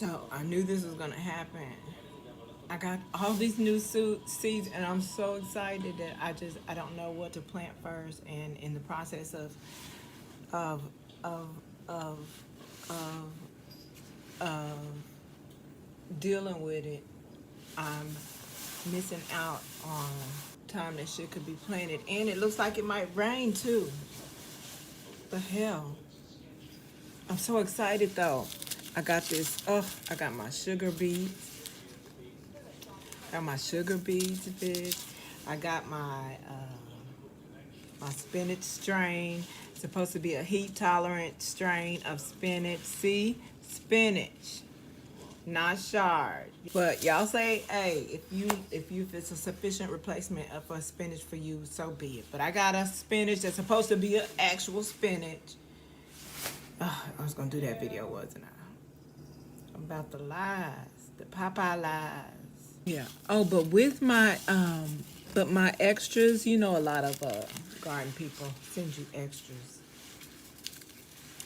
So I knew this was gonna happen. I got all these new seeds, and I'm so excited that I don't know what to plant first. And in the process of of of of, of dealing with it, I'm missing out on time that shit could be planted. And it looks like it might rain too. The hell! I'm so excited though. I got this. Oh, I got my sugar beets. Got my sugar beets, bitch. I got my spinach strain. It's supposed to be a heat tolerant strain of spinach. See, spinach, not chard. But y'all say, hey, if it's a sufficient replacement for spinach for you, so be it. But I got a spinach that's supposed to be an actual spinach. Oh, I was gonna do that video, wasn't I? About the lies, the Popeye lies. Yeah. Oh, but with my extras, you know, a lot of garden people send you extras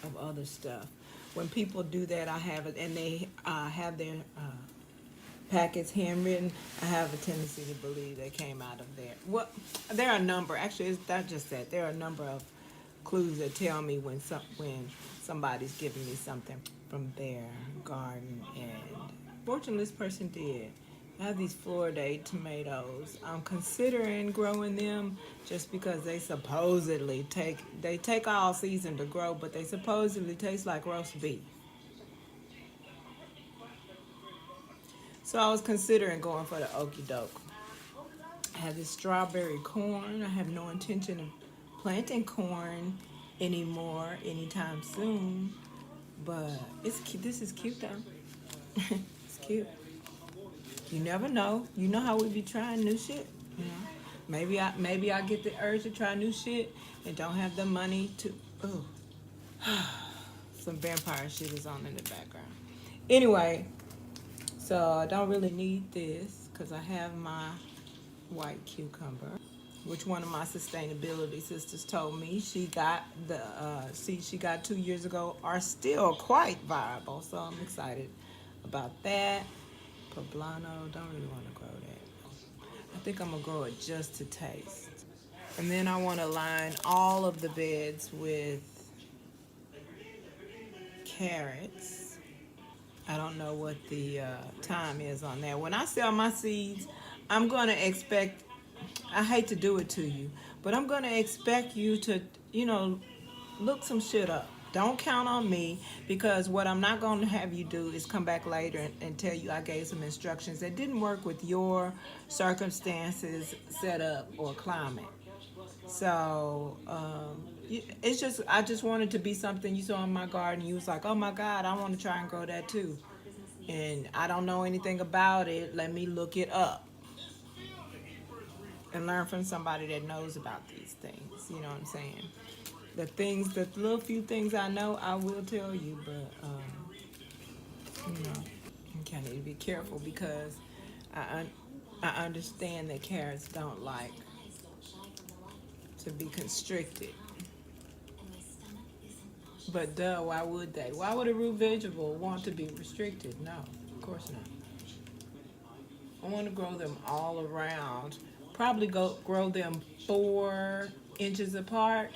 of other stuff. When people do that, I have it, and they have their packets handwritten. I have a tendency to believe they came out of there. Well, there are a number. Actually, it's not just that. There are a number of clues that tell me when somebody's giving me something from their garden. And fortunately, this person did. I have these Florida tomatoes. I'm considering growing them just because they supposedly take all season to grow, but they supposedly taste like roast beef. So I was considering going for the okie doke. I have this strawberry corn. I have no intention of planting corn anymore anytime soon, but it's cute. This is cute though. It's cute. You never know. You know how we be trying new shit. You know, maybe I get the urge to try new shit and don't have the money to. Oh, some vampire shit is on in the background. Anyway, so I don't really need this because I have my white cucumber, which one of my sustainability sisters told me she got the seeds she got 2 years ago are still quite viable. So I'm excited about that. Poblano, don't really want to grow that. I think I'm gonna grow it just to taste. And then I want to line all of the beds with carrots. I don't know what the time is on that. When I sell my seeds, I'm gonna expect, I hate to do it to you, but I'm gonna expect you to, look some shit up. Don't count on me, because what I'm not going to have you do is come back later and tell you I gave some instructions that didn't work with your circumstances, setup, or climate. So it's just, I just wanted to be something you saw in my garden. You was like, oh my God, I want to try and grow that too. And I don't know anything about it. Let me look it up and learn from somebody that knows about these things. You know what I'm saying? The little few things I know, I will tell you, but you kind of need to be careful, because I understand that carrots don't like to be constricted. But duh, why would they? Why would a root vegetable want to be restricted? No, of course not. I want to grow them all around. Probably grow them 4 inches apart,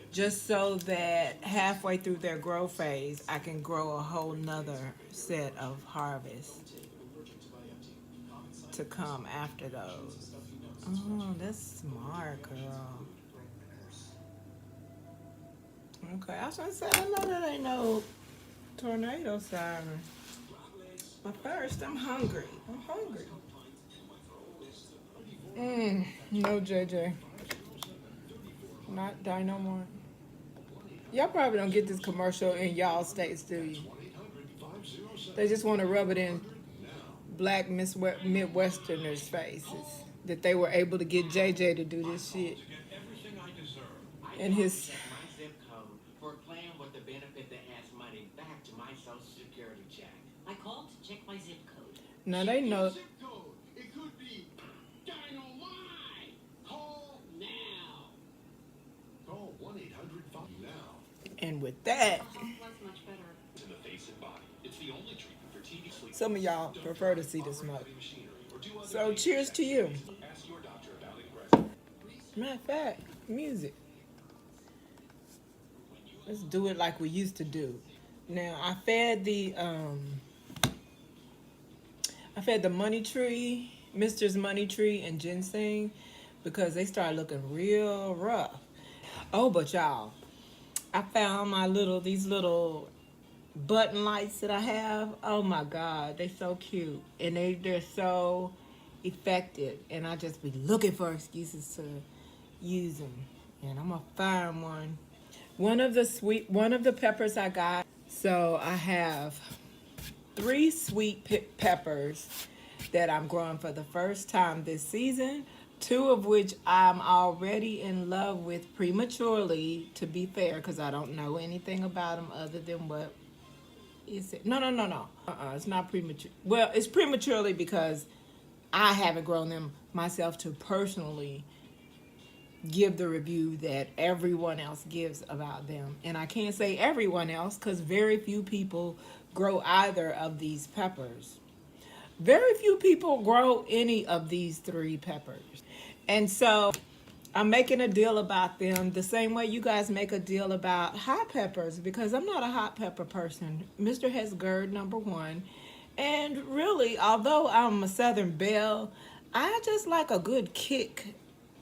just so that halfway through their growth phase, I can grow a whole nother set of harvests to come after those. Oh, that's smart, girl. Okay, I was gonna say, I know that ain't no tornado siren. But first, I'm hungry. No, JJ. Not Dynamite. Y'all probably don't get this commercial in y'all states, do you? They just want to rub it in black Midwesterners' faces that they were able to get JJ to do this shit. And his. For a plan with the benefit that adds money back to my Social Security check. I called to check my zip code. Now they know. Zip code. It could be dynamite. Call now. Call 1-800-5 now. And with that. Much better. In the face and body. It's Some of y'all prefer to see the smoke. So cheers to you. Matter of fact, music. Let's do it like we used to do. Now I fed the money tree, Mr's money tree and ginseng because they started looking real rough. Oh, but y'all, I found these little button lights that I have. Oh my God, they're so cute and they're so effective. And I just be looking for excuses to use them. And I'm gonna find one. One of the peppers I got. So I have 3 sweet peppers that I'm growing for the first time this season. 2 of which I'm already in love with prematurely, to be fair, because I don't know anything about them other than what is it? No. It's not premature. Well, it's prematurely because I haven't grown them myself to personally give the review that everyone else gives about them. And I can't say everyone else because very few people grow either of these peppers. Very few people grow any of these 3 peppers. And so I'm making a deal about them the same way you guys make a deal about hot peppers, because I'm not a hot pepper person. Mr. has GERD, number 1. And really, although I'm a Southern belle, I just like a good kick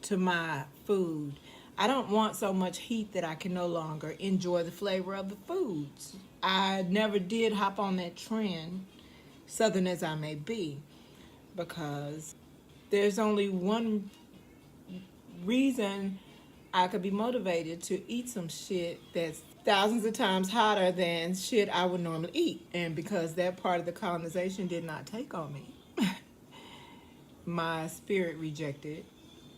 to my food. I don't want so much heat that I can no longer enjoy the flavor of the foods. I never did hop on that trend, Southern as I may be, because there's only one reason I could be motivated to eat some shit that's thousands of times hotter than shit I would normally eat. And because that part of the colonization did not take on me, my spirit rejected it.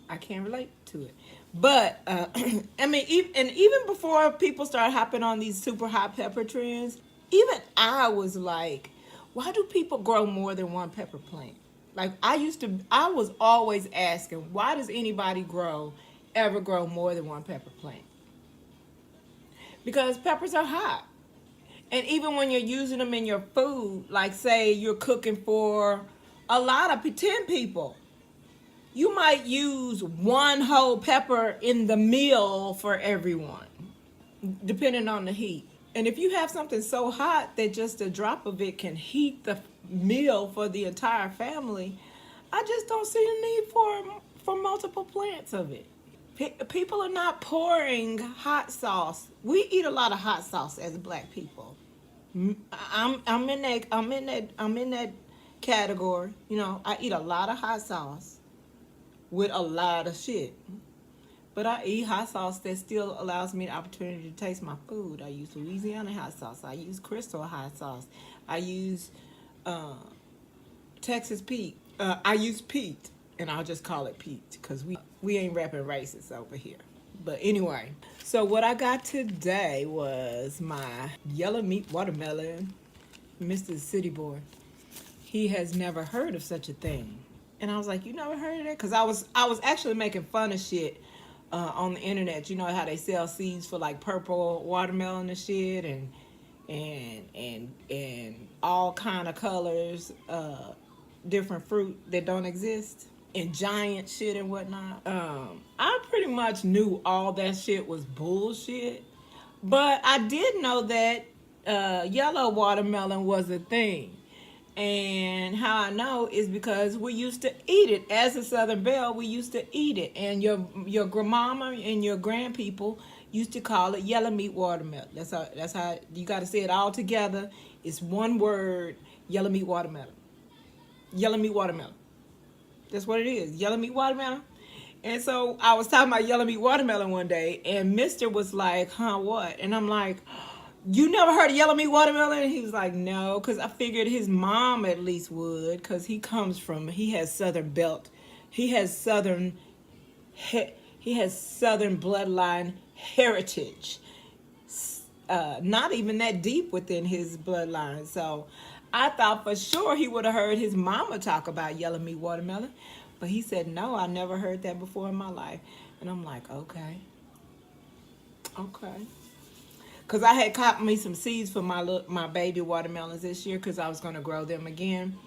I can't relate to it. But, I mean, even before people started hopping on these super hot pepper trends, even I was like, why do people grow more than one pepper plant? Like, I was always asking, why does anybody ever grow more than one pepper plant? Because peppers are hot. And even when you're using them in your food, like say you're cooking for a lot of 10 people, you might use 1 whole pepper in the meal for everyone, depending on the heat. And if you have something so hot that just a drop of it can heat the meal for the entire family, I just don't see the need for multiple plants of it. People are not pouring hot sauce. We eat a lot of hot sauce as Black people. I'm in that category. You know, I eat a lot of hot sauce with a lot of shit. But I eat hot sauce that still allows me the opportunity to taste my food. I use Louisiana hot sauce. I use Crystal hot sauce. I use Texas Pete. I use Pete, and I'll just call it Pete because we ain't rapping racist over here. But anyway, so what I got today was my yellow meat watermelon. Mr. City Boy, he has never heard of such a thing. And I was like, you never heard of that? Because I was actually making fun of shit on the internet. You know how they sell seeds for like purple watermelon and shit, and all kind of colors, different fruit that don't exist, and giant shit and whatnot. I pretty much knew all that shit was bullshit, but I did know that yellow watermelon was a thing. And how I know is because we used to eat it. As a Southern belle, we used to eat it. And your grandmama and your grandpeople used to call it yellow meat watermelon. That's how you got to say it all together. It's one word, yellow meat watermelon. Yellow meat watermelon. That's what it is, yellow meat watermelon. And so I was talking about yellow meat watermelon one day, and Mr. was like, huh, what? And I'm like, you never heard of yellow meat watermelon? And he was like, no, because I figured his mom at least would, because he has Southern belt. He has Southern bloodline heritage. Not even that deep within his bloodline. So I thought for sure he would have heard his mama talk about yellow meat watermelon. But he said, no, I never heard that before in my life. And I'm like, okay. Because I had caught me some seeds for my baby watermelons this year because I was going to grow them again.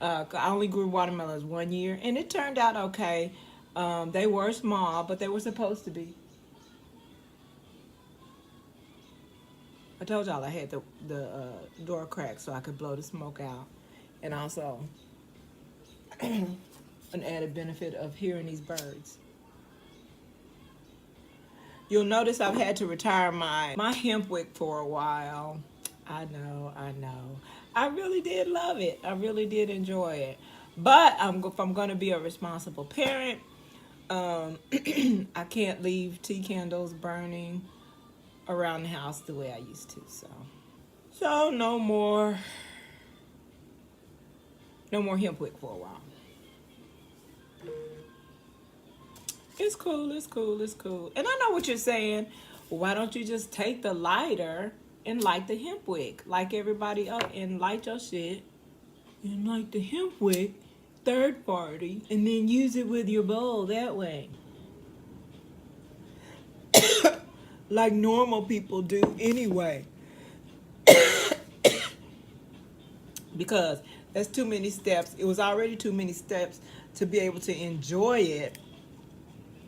I only grew watermelons 1 year, and it turned out okay. They were small, but they were supposed to be. I told y'all I had the door cracked so I could blow the smoke out. And also, an added benefit of hearing these birds. You'll notice I've had to retire my hemp wick for a while. I know. I really did love it. I really did enjoy it. But if I'm going to be a responsible parent, I can't leave tea candles burning around the house the way I used to. So no more hemp wick for a while. It's cool. And I know what you're saying. Well, why don't you just take the lighter and light the hemp wick like everybody else and light your shit and light the hemp wick third party and then use it with your bowl that way. Like normal people do anyway. Because that's too many steps. It was already too many steps to be able to enjoy it.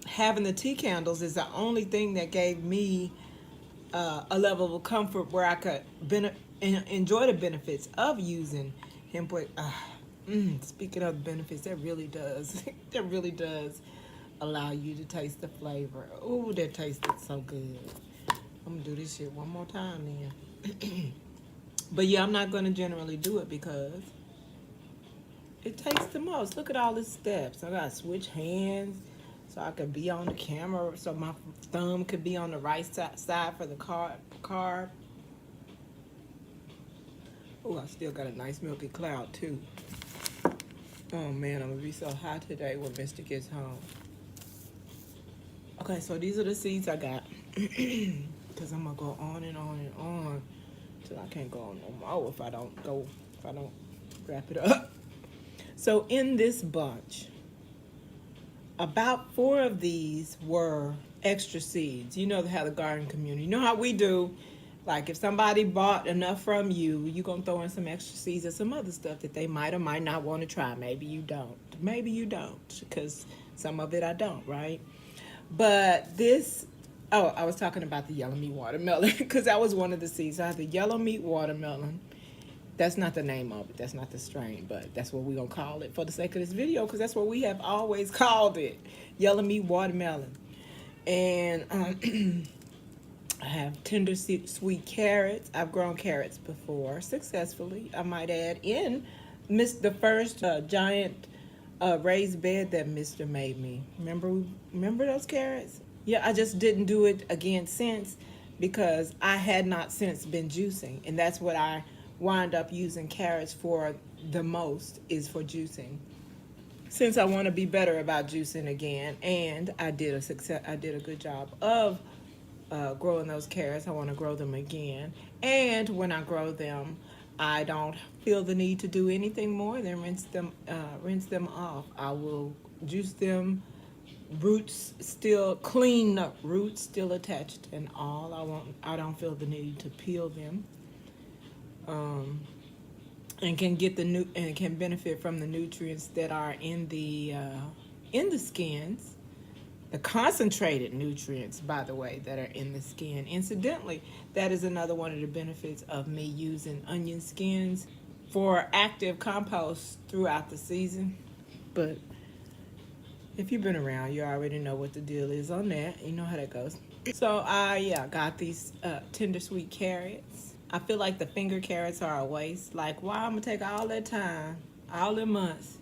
Having the tea candles is the only thing that gave me a level of comfort where I could enjoy the benefits of using hemp wick. Speaking of benefits, that really does allow you to taste the flavor. Ooh, that tasted so good. I'm gonna do this shit one more time then. But yeah, I'm not gonna generally do it because it takes the most. Look at all the steps. I gotta switch hands so I could be on the camera, so my thumb could be on the right side for the carb. Oh, I still got a nice milky cloud too. Oh man, I'm gonna be so high today when Mr. gets home. Okay, so these are the seeds I got. Because I'm gonna go on and on and on till I can't go on no more if I don't wrap it up. So in this bunch, about 4 of these were extra seeds. You know how the garden community, you know how we do. Like if somebody bought enough from you, you're going to throw in some extra seeds or some other stuff that they might or might not want to try. Maybe you don't. Maybe you don't, because some of it I don't, right? But this, I was talking about the yellow meat watermelon because that was one of the seeds. I had the yellow meat watermelon. That's not the name of it. That's not the strain, but that's what we're going to call it for the sake of this video because that's what we have always called it, yellow meat watermelon. And I have tender sweet carrots. I've grown carrots before successfully, I might add, in the first giant raised bed that Mr. made me. Remember those carrots? Yeah, I just didn't do it again since because I had not since been juicing, and that's what I wind up using carrots for the most, is for juicing. Since I want to be better about juicing again, and I did a good job of growing those carrots. I want to grow them again, and when I grow them, I don't feel the need to do anything more than rinse them off. I will juice them, roots still clean, roots still attached and all. I don't feel the need to peel them. And can get and can benefit from the nutrients that are in the skins. The concentrated nutrients, by the way, that are in the skin. Incidentally, that is another one of the benefits of me using onion skins for active compost throughout the season. But if you've been around, you already know what the deal is on that. You know how that goes. So I got these tender sweet carrots. I feel like the finger carrots are a waste. Like, why I'm gonna take all that time, all the months,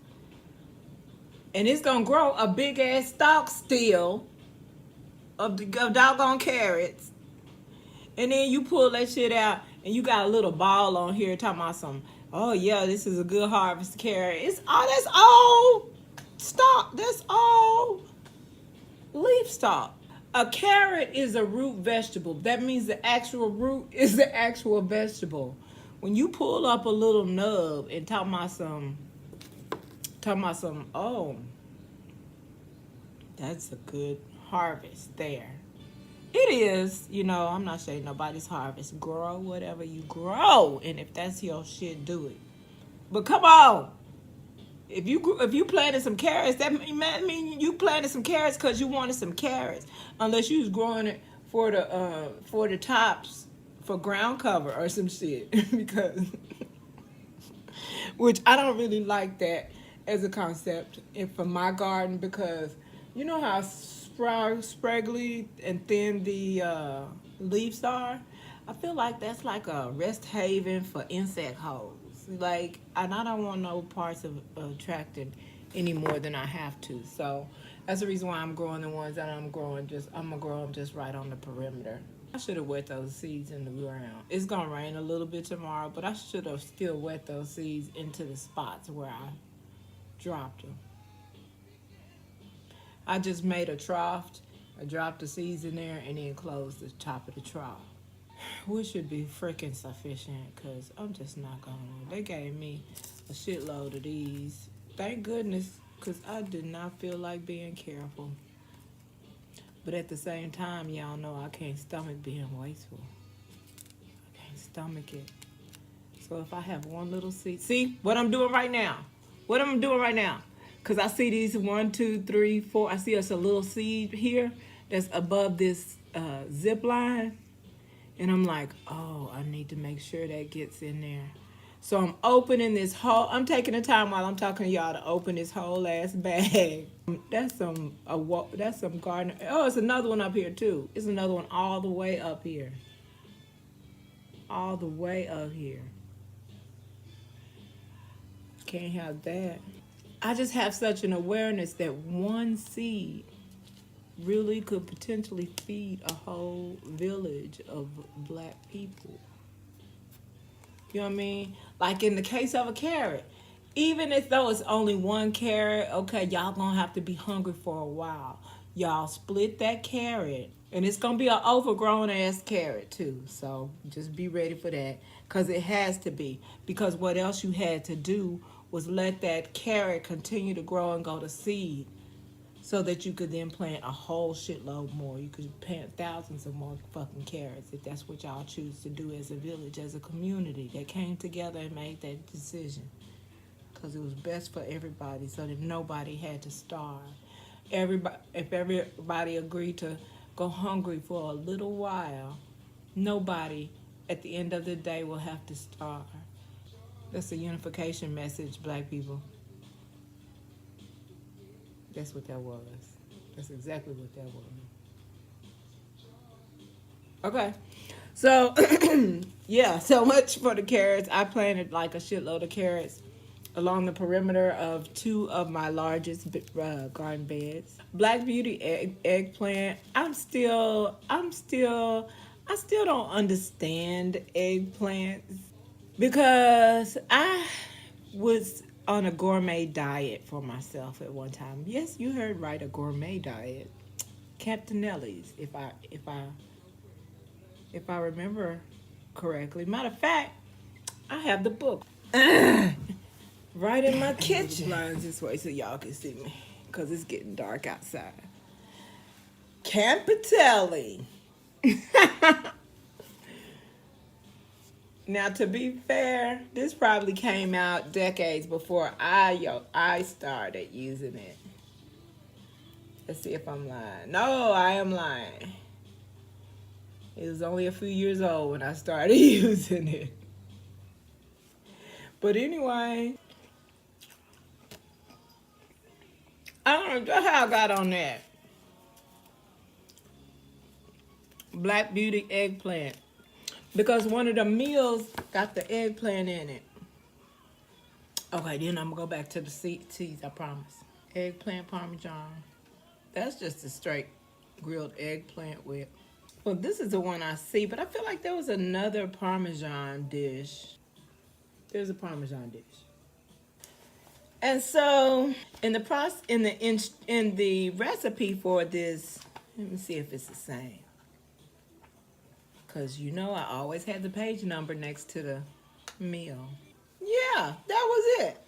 and it's gonna grow a big ass stalk still of doggone carrots, and then you pull that shit out and you got a little ball on here talking about some, oh yeah, this is a good harvest carrot. That's all stalk. That's all leaf stalk. A carrot is a root vegetable. That means the actual root is the actual vegetable. When you pull up a little nub and talking about some, oh, that's a good harvest there. It is, you know, I'm not saying nobody's harvest. Grow whatever you grow. And if that's your shit, do it. But come on. If you planted some carrots, that mean you planted some carrots because you wanted some carrots. Unless you was growing it for the tops for ground cover or some shit. Because which I don't really like that as a concept for my garden, because you know how spraggly and thin the leaves are. I feel like that's like a rest haven for insect holes. Like, and I don't want no parts of attracting any more than I have to. So that's the reason why I'm growing the ones that I'm growing. I'm gonna grow them just right on the perimeter. I should have wet those seeds in the ground. It's gonna rain a little bit tomorrow, but I should have still wet those seeds into the spots where I dropped them. I just made a trough. I dropped the seeds in there and then closed the top of the trough. Which should be freaking sufficient, because I'm just not going to. They gave me a shitload of these. Thank goodness, because I did not feel like being careful. But at the same time, y'all know I can't stomach being wasteful. I can't stomach it. So if I have one little seed. See what I'm doing right now? What I'm doing right now? Because I see these 1, 2, 3, 4. I see us a little seed here that's above this zip line. And I'm like, oh, I need to make sure that gets in there. So I'm opening this whole, I'm taking the time while I'm talking to y'all to open this whole ass bag. That's some garden. Oh, it's another one up here too. It's another one all the way up here. All the way up here. Can't have that. I just have such an awareness that one seed really could potentially feed a whole village of black people. You know what I mean? Like in the case of a carrot, even if though it's only one carrot, okay, y'all gonna have to be hungry for a while. Y'all split that carrot, and it's gonna be an overgrown ass carrot too. So just be ready for that, because it has to be. Because what else you had to do was let that carrot continue to grow and go to seed, so that you could then plant a whole shitload more. You could plant thousands of more fucking carrots if that's what y'all choose to do as a village, as a community that came together and made that decision. Because it was best for everybody, so that nobody had to starve. If everybody agreed to go hungry for a little while, nobody at the end of the day will have to starve. That's a unification message, black people. That's what that was. That's exactly what that was. Okay. So, yeah, so much for the carrots. I planted like a shitload of carrots along the perimeter of 2 of my largest garden beds. Black Beauty eggplant. I still don't understand eggplants, because I was on a gourmet diet for myself at one time. Yes, you heard right, a gourmet diet. Captain Nelly's, if I remember correctly. Matter of fact, I have the book right in my kitchen. Blinds this way so y'all can see me, because it's getting dark outside. Campitelli. Now, to be fair, this probably came out decades before I started using it. Let's see if I'm lying. No, I am lying. It was only a few years old when I started using it. But anyway, I don't know how I got on that. Black Beauty eggplant. Because one of the meals got the eggplant in it. Okay, then I'm going to go back to the seeds, I promise. Eggplant parmesan. That's just a straight grilled eggplant with. Well, this is the one I see, but I feel like there was another parmesan dish. There's a parmesan dish. And so, in the recipe for this, let me see if it's the same. Because you know I always had the page number next to the meal. Yeah, that was it.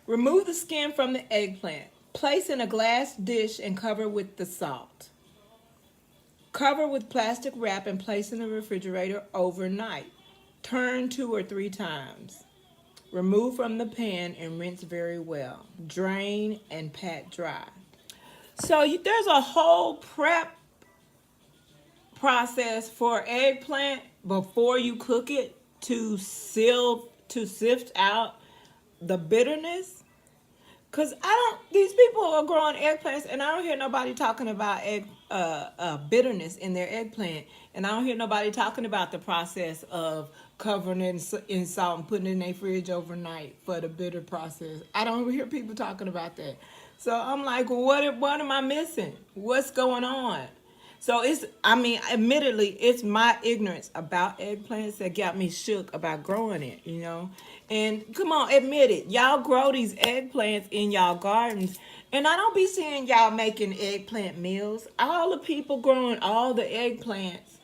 Remove the skin from the eggplant. Place in a glass dish and cover with the salt. Cover with plastic wrap and place in the refrigerator overnight. Turn 2 or 3 times. Remove from the pan and rinse very well. Drain and pat dry. So there's a whole prep process for eggplant before you cook it to sift out the bitterness. Cause these people are growing eggplants and I don't hear nobody talking about bitterness in their eggplant. And I don't hear nobody talking about the process of covering it in salt and putting it in their fridge overnight for the bitter process. I don't hear people talking about that. So I'm like, what am I missing? What's going on? So admittedly, it's my ignorance about eggplants that got me shook about growing it, you know? And come on, admit it. Y'all grow these eggplants in y'all gardens, and I don't be seeing y'all making eggplant meals. All the people growing all the eggplants,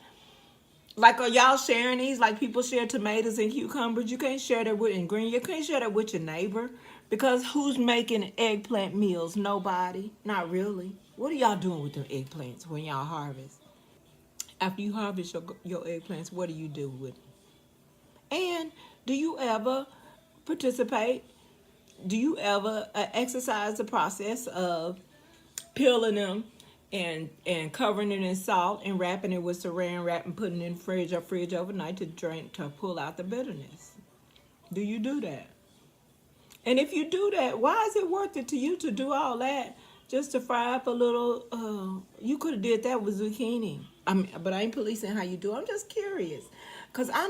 like, are y'all sharing these? Like people share tomatoes and cucumbers. You can't share that with you can't share that with your neighbor, because who's making eggplant meals? Nobody. Not really. What are y'all doing with them eggplants when y'all harvest? After you harvest your eggplants, what do you do with them? And do you ever participate? Do you ever exercise the process of peeling them and covering it in salt and wrapping it with saran wrap and putting it in the fridge overnight to pull out the bitterness? Do you do that? And if you do that, why is it worth it to you to do all that just to fry up a little? You could have did that with zucchini. But I ain't policing how you do it. I'm just curious, because I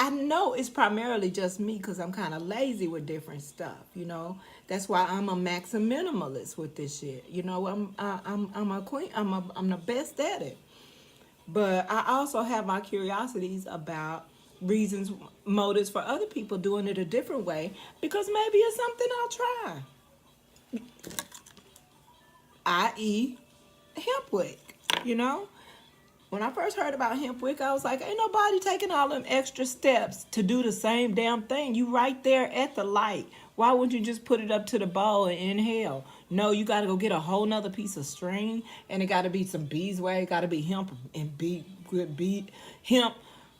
know it's primarily just me, because I'm kind of lazy with different stuff. You know, that's why I'm a maximum minimalist with this shit. You know, I'm a queen. I'm the best at it. But I also have my curiosities about reasons, motives for other people doing it a different way, because maybe it's something I'll try. I.e. hemp wick, you know? When I first heard about hemp wick, I was like, ain't nobody taking all them extra steps to do the same damn thing. You right there at the light. Why wouldn't you just put it up to the bowl and inhale? No, you got to go get a whole nother piece of string, and it got to be some beeswax. It got to be hemp and hemp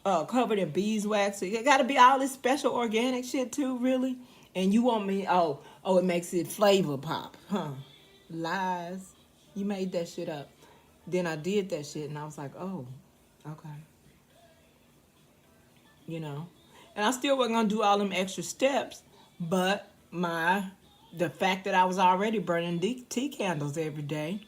covered in beeswax. It got to be all this special organic shit too, really? And you want me, it makes it flavor pop, huh? Lies. You made that shit up. Then I did that shit, and I was like, oh, okay. You know? And I still wasn't going to do all them extra steps, but the fact that I was already burning tea candles every day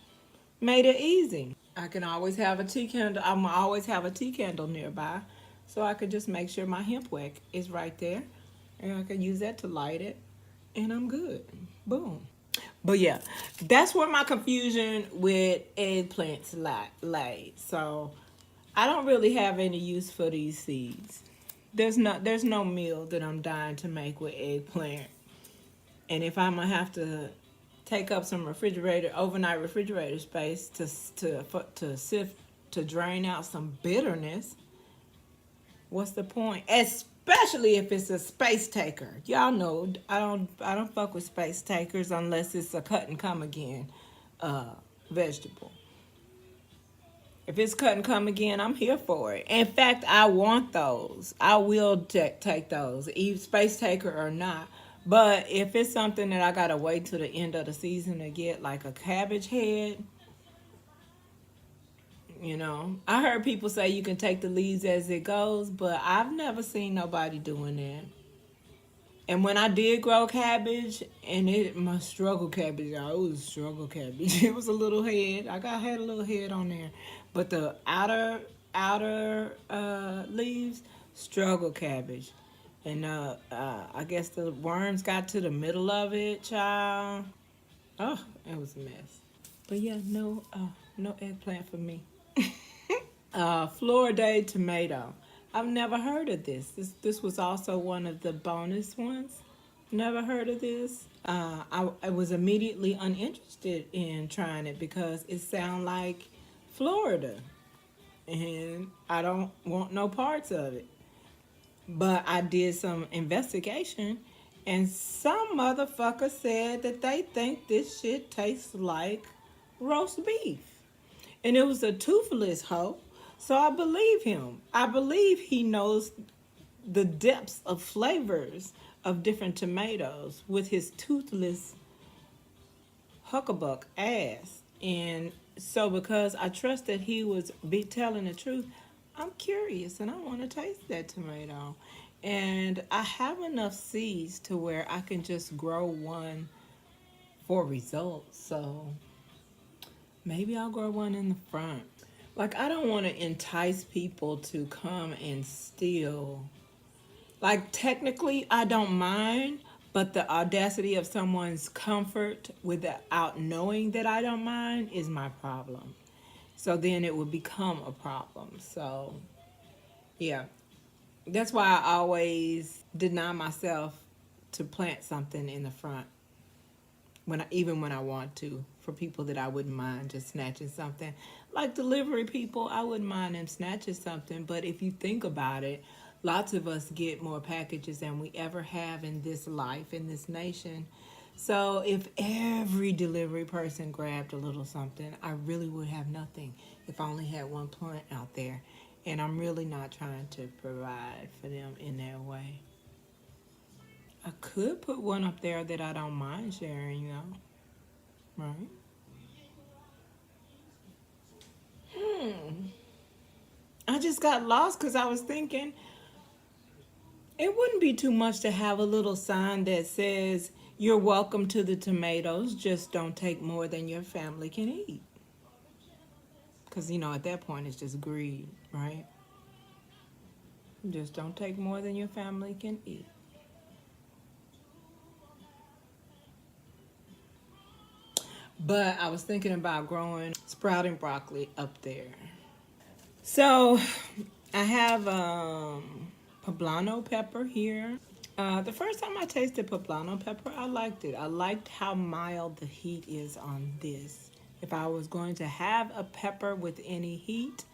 made it easy. I can always have a tea candle. I'm going to always have a tea candle nearby, so I could just make sure my hemp wick is right there, and I can use that to light it, and I'm good. Boom. But yeah, that's where my confusion with eggplants lay. So I don't really have any use for these seeds. There's no meal that I'm dying to make with eggplant. And if I'm gonna have to take up some overnight refrigerator space to drain out some bitterness, what's the point? Especially if it's a space taker. Y'all know I don't fuck with space takers unless it's a cut and come again vegetable. If it's cut and come again, I'm here for it. In fact, I want those. I will take those, either space taker or not. But if it's something that I gotta wait till the end of the season to get, like a cabbage head, you know, I heard people say you can take the leaves as it goes, but I've never seen nobody doing that. And when I did grow cabbage, and my struggle cabbage, y'all, it was struggle cabbage. It was a little head. Had a little head on there, but the outer leaves, struggle cabbage, and I guess the worms got to the middle of it, child. Oh, it was a mess. But yeah, no eggplant for me. Florida tomato. I've never heard of this. This was also one of the bonus ones. Never heard of this. I was immediately uninterested in trying it because it sounds like Florida, and I don't want no parts of it. But I did some investigation, and some motherfucker said that they think this shit tastes like roast beef. And it was a toothless hoe. So I believe him. I believe he knows the depths of flavors of different tomatoes with his toothless huckabuck ass. And so because I trust that he was be telling the truth, I'm curious and I want to taste that tomato. And I have enough seeds to where I can just grow one for results. So maybe I'll grow one in the front. Like, I don't want to entice people to come and steal. Like, technically, I don't mind, but the audacity of someone's comfort without knowing that I don't mind is my problem. So then it would become a problem. So, yeah. That's why I always deny myself to plant something in the front. Even when I want to, for people that I wouldn't mind just snatching something. Like delivery people, I wouldn't mind them snatching something. But if you think about it, lots of us get more packages than we ever have in this life, in this nation. So if every delivery person grabbed a little something, I really would have nothing if I only had one plant out there. And I'm really not trying to provide for them in that way. I could put one up there that I don't mind sharing, though. Right? I just got lost because I was thinking it wouldn't be too much to have a little sign that says, "You're welcome to the tomatoes, just don't take more than your family can eat." Because, at that point, it's just greed, right? Just don't take more than your family can eat. But I was thinking about growing sprouting broccoli up there. So I have poblano pepper here. The first time I tasted poblano pepper, I liked it. I liked how mild the heat is on this. If I was going to have a pepper with any heat,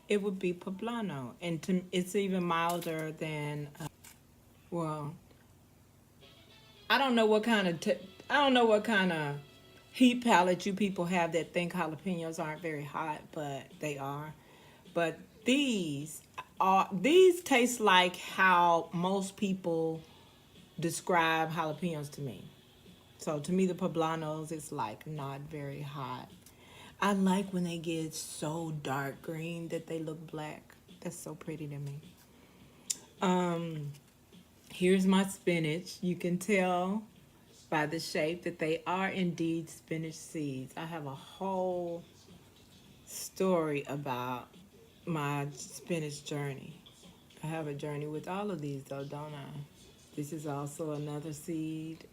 it would be poblano. And it's even milder than, well, I don't know what kind of heat palette you people have that think jalapenos aren't very hot, but they are. But these taste like how most people describe jalapenos to me. So to me, the poblanos is like not very hot. I like when they get so dark green that they look black. That's so pretty to me. Here's my spinach. You can tell by the shape that they are indeed spinach seeds. I have a whole story about my spinach journey. I have a journey with all of these though, don't I? This is also another seed.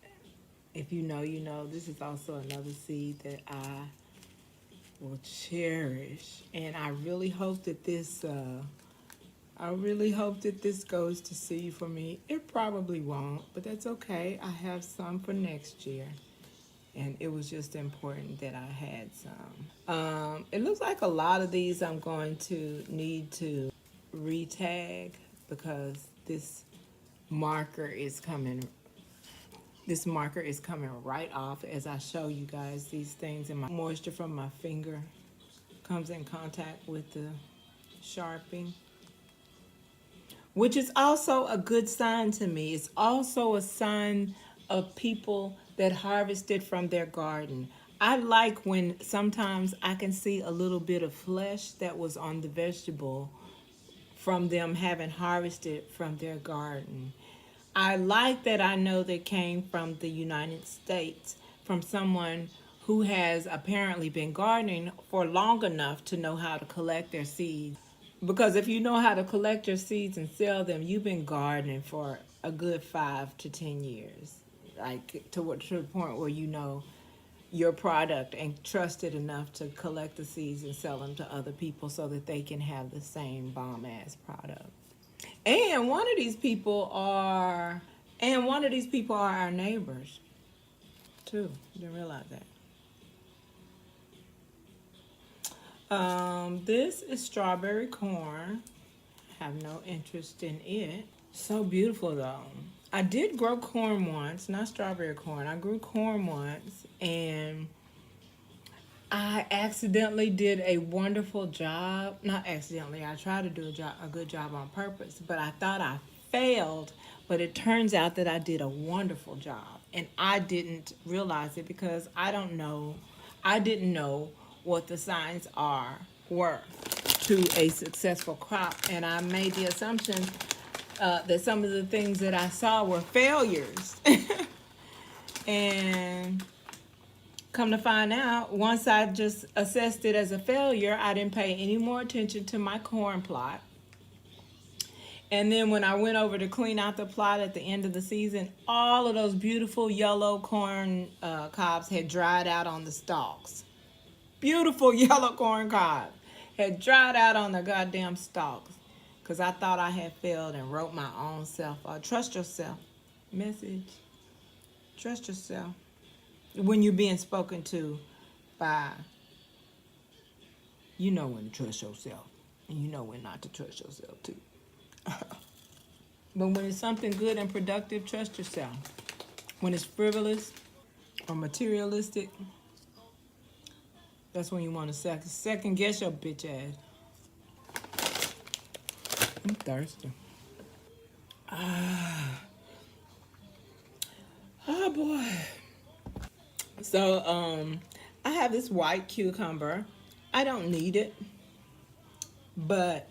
If you know, you know. This is also another seed that I will cherish. And I really hope that this goes to seed for me. It probably won't, but that's okay. I have some for next year. And it was just important that I had some. It looks like a lot of these I'm going to need to re-tag because this marker is coming right off as I show you guys these things, and my moisture from my finger comes in contact with the Sharpie, which is also a good sign to me. It's also a sign of people that harvested from their garden. I like when sometimes I can see a little bit of flesh that was on the vegetable from them having harvested from their garden. I like that I know they came from the United States, from someone who has apparently been gardening for long enough to know how to collect their seeds. Because if you know how to collect your seeds and sell them, you've been gardening for a good 5 to 10 years. Like to the point where you know your product and trust it enough to collect the seeds and sell them to other people so that they can have the same bomb ass product. And one of these people are our neighbors too. Didn't realize that. This is strawberry corn. Have no interest in it. So beautiful though. I did grow corn once, not strawberry corn. I grew corn once, and I accidentally did a wonderful job. Not accidentally, I tried to do a good job on purpose, but I thought I failed. But it turns out that I did a wonderful job, and I didn't realize it because I didn't know what the signs were to a successful crop, and I made the assumption that some of the things that I saw were failures. And come to find out, once I just assessed it as a failure, I didn't pay any more attention to my corn plot. And then when I went over to clean out the plot at the end of the season, all of those beautiful yellow corn cobs had dried out on the stalks. Beautiful yellow corn cobs had dried out on the goddamn stalks. Because I thought I had failed and wrote my own self. Trust yourself. Message. Trust yourself. When you're being spoken to by, you know when to trust yourself, and you know when not to trust yourself too. But when it's something good and productive, trust yourself. When it's frivolous or materialistic, that's when you want to second guess your bitch ass. I'm thirsty. Oh boy. So, I have this white cucumber. I don't need it, but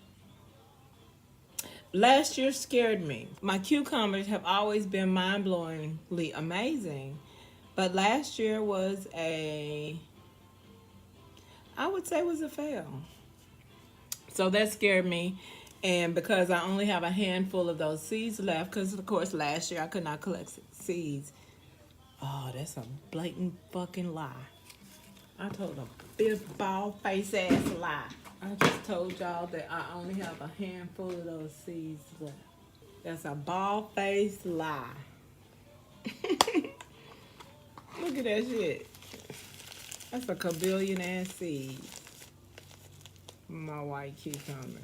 last year scared me. My cucumbers have always been mind-blowingly amazing, but last year was I would say was a fail. So that scared me, and because I only have a handful of those seeds left, because of course last year I could not collect seeds. Oh, that's a blatant fucking lie. I told a big bald face ass lie. I just told y'all that I only have a handful of those seeds left. That's a bald faced lie. Look at that shit. That's a kabillion ass seed. My white cucumber.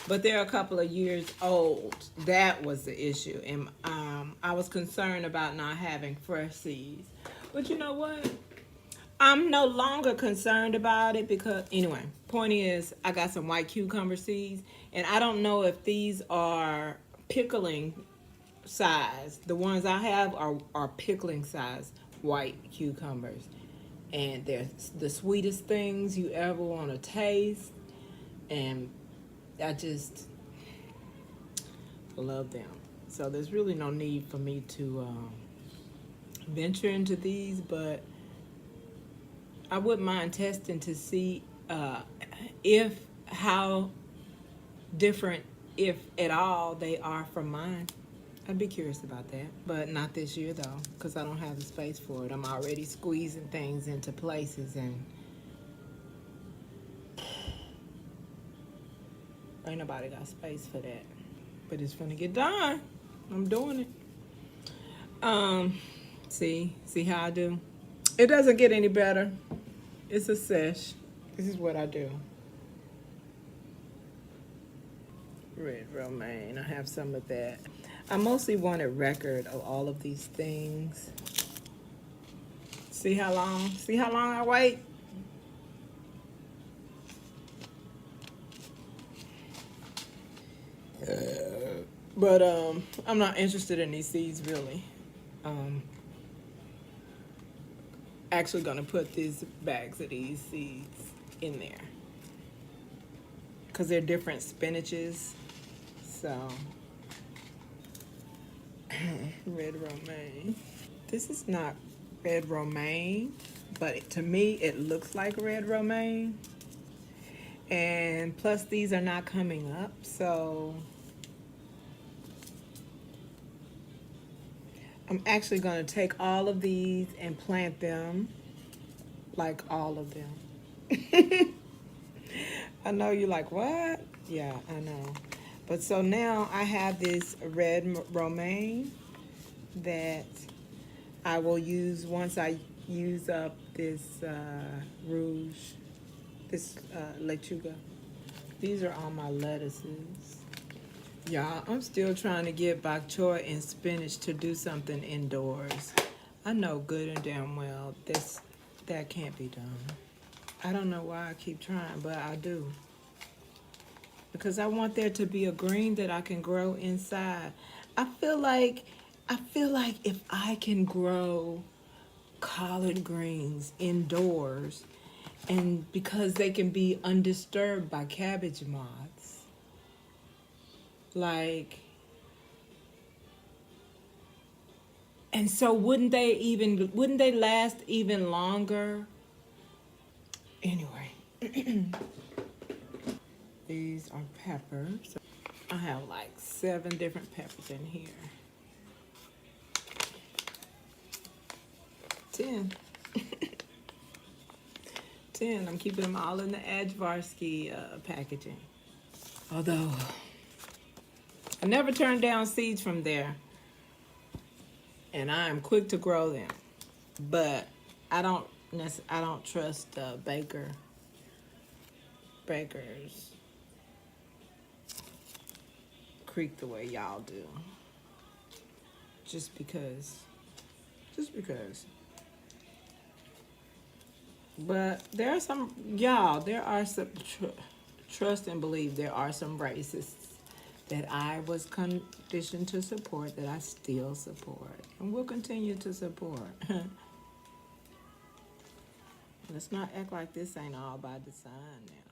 But they're a couple of years old. That was the issue. And I was concerned about not having fresh seeds. But you know what? I'm no longer concerned about it because, anyway, point is, I got some white cucumber seeds. And I don't know if these are pickling size. The ones I have are pickling size white cucumbers. And they're the sweetest things you ever want to taste. And I just love them. So there's really no need for me to venture into these, but I wouldn't mind testing to see how different, if at all, they are from mine. I'd be curious about that, but not this year though, because I don't have the space for it. I'm already squeezing things into places, and ain't nobody got space for that. But it's gonna get done. I'm doing it. See how I do? It doesn't get any better. It's a sesh. This is what I do. Red romaine. I have some of that. I mostly wanted record of all of these things. See how long I wait? But I'm not interested in these seeds really. Actually gonna put these bags of these seeds in there because they're different spinaches. So red romaine. This is not red romaine, but to me it looks like red romaine. And plus these are not coming up, so I'm actually going to take all of these and plant them, like all of them. I know you're like, what? Yeah, I know. But so now I have this red romaine that I will use once I use up this rouge, this lechuga. These are all my lettuces. Y'all, I'm still trying to get bok choy and spinach to do something indoors. I know good and damn well this that can't be done. I don't know why I keep trying, but I do. Because I want there to be a green that I can grow inside. I feel like if I can grow collard greens indoors, and because they can be undisturbed by cabbage moths, like, and so wouldn't they last even longer? Anyway, these are peppers. I have like 7 different peppers in here. 10. 10. I'm keeping them all in the Advarsky packaging. Although, I never turn down seeds from there. And I am quick to grow them. But I don't trust Baker's Creek the way y'all do. Just because. But there are some, trust and believe there are some racists that I was conditioned to support, that I still support and will continue to support. Let's not act like this ain't all by design now.